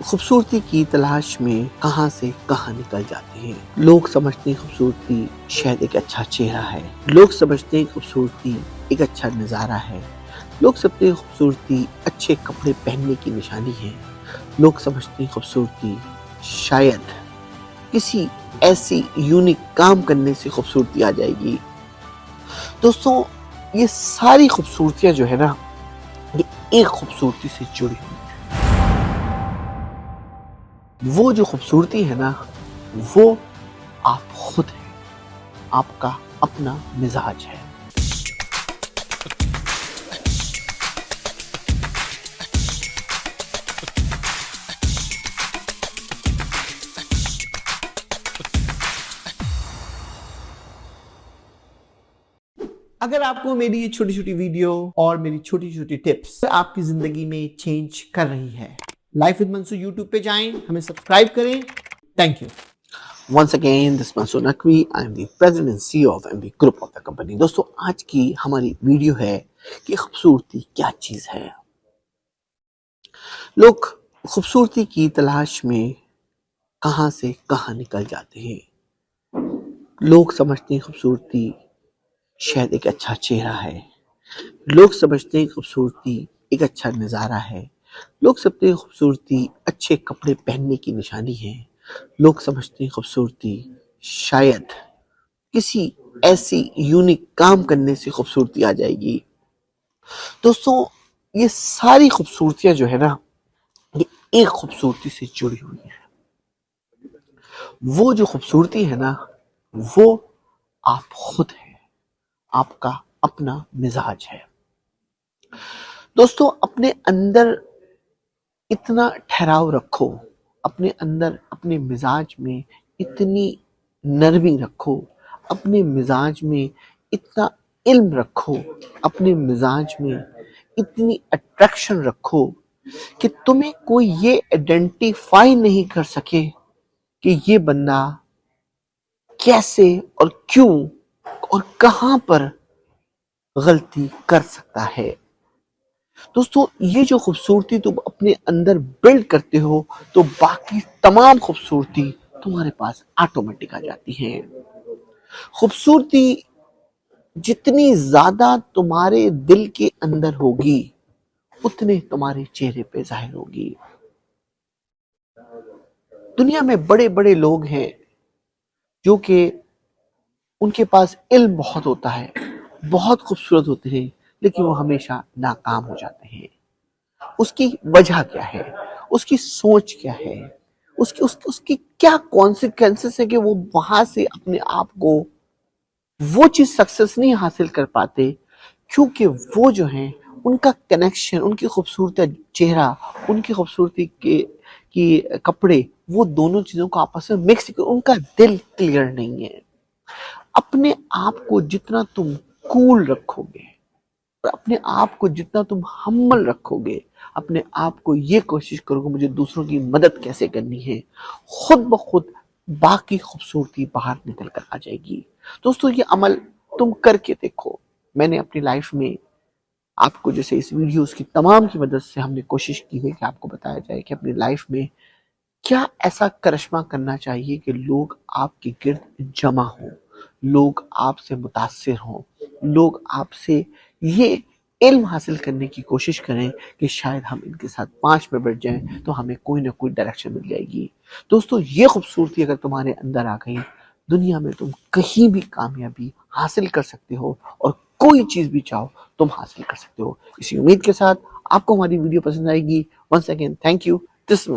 खूबसूरती की तलाश में कहां से कहां निकल जाते हैं। लोग समझते हैं खूबसूरती शायद एक अच्छा चेहरा है, लोग समझते हैं खूबसूरती एक अच्छा नजारा है, लोग समझते हैं खूबसूरती अच्छे कपड़े पहनने की निशानी है, लोग समझते हैं खूबसूरती शायद किसी ऐसी यूनिक काम करने से खूबसूरती आ जाएगी। दोस्तों, ये सारी खूबसूरतियां जो है ना, ये एक खूबसूरती से जुड़ी हुई है। वो जो खूबसूरती है ना, वो आप खुद हैं, आपका अपना मिजाज है। अगर आपको मेरी ये छोटी छोटी वीडियो और मेरी छोटी छोटी टिप्स आपकी जिंदगी में चेंज कर रही है, लाइफ विद मंसूर यूट्यूब पे जाएं, हमें सब्सक्राइब करें। Thank you. Once again, this is Mansoor Naqvi. I am the president and CEO of MB Group of the company. दोस्तों, आज की हमारी वीडियो है कि खूबसूरती क्या चीज है। लोग खूबसूरती की तलाश में कहां से कहां निकल जाते हैं। लोग समझते हैं खूबसूरती शायद एक अच्छा चेहरा है, लोग समझते हैं खूबसूरती एक अच्छा नजारा है, लोग समझते हैं खूबसूरती अच्छे कपड़े पहनने की निशानी है, लोग समझते हैं खूबसूरती शायद किसी ऐसी यूनिक काम करने से खूबसूरती आ जाएगी। दोस्तों, ये सारी खूबसूरतियां जो है ना, ये एक खूबसूरती से जुड़ी हुई है। वो जो खूबसूरती है ना, वो आप खुद हैं, आपका अपना मिजाज है। दोस्तों, अपने अंदर इतना ठहराव रखो, अपने अंदर अपने मिजाज में इतनी नरमी रखो, अपने मिजाज में इतना इल्म रखो, अपने मिजाज में इतनी अट्रैक्शन रखो कि तुम्हें कोई ये आइडेंटिफाई नहीं कर सके कि ये बंदा कैसे और क्यों और कहां पर गलती कर सकता है। दोस्तों, ये जो खूबसूरती तुम अपने अंदर बिल्ड करते हो, तो बाकी तमाम खूबसूरती तुम्हारे पास ऑटोमेटिक आ जाती है। खूबसूरती जितनी ज्यादा तुम्हारे दिल के अंदर होगी, उतने तुम्हारे चेहरे पे जाहिर होगी। दुनिया में बड़े बड़े लोग हैं जो कि उनके पास इल्म बहुत होता है, बहुत खूबसूरत होते हैं, लेकिन वो हमेशा नाकाम हो जाते हैं। उसकी वजह क्या है, उसकी सोच क्या है, उसकी क्या कॉन्सिक्वेंसेस है कि वो वहां से अपने आप को वो चीज सक्सेस नहीं हासिल कर पाते, क्योंकि वो जो है उनका कनेक्शन, उनकी खूबसूरत चेहरा, उनकी खूबसूरती के की कपड़े, वो दोनों चीजों को आपस में मिक्स, उनका दिल क्लियर नहीं है। अपने आप को जितना तुम कूल रखोगे, अपने आप को जितना तुम हम्बल रखोगे, अपने आप को ये कोशिश करोगे मुझे दूसरों की मदद कैसे करनी है, खुद ब खुद बाकी खूबसूरती बाहर निकल कर आ जाएगी। दोस्तों, ये अमल तुम करके देखो। मैंने अपनी लाइफ में आपको, जैसे इस वीडियोस की तमाम की मदद से हमने कोशिश की है कि आपको बताया जाए कि अपनी लाइफ में क्या ऐसा करिश्मा करना चाहिए कि लोग आपके गिर्द जमा हों, लोग आपसे मुतासिर हों, लोग आपसे ये इल्म हासिल करने की कोशिश करें कि शायद हम इनके साथ 5 में बैठ जाएं तो हमें कोई ना कोई डायरेक्शन मिल जाएगी। दोस्तों, ये खूबसूरती अगर तुम्हारे अंदर आ गई, दुनिया में तुम कहीं भी कामयाबी हासिल कर सकते हो और कोई चीज भी चाहो तुम हासिल कर सकते हो। इसी उम्मीद के साथ आपको हमारी वीडियो पसंद आएगी। Once again thank you. This is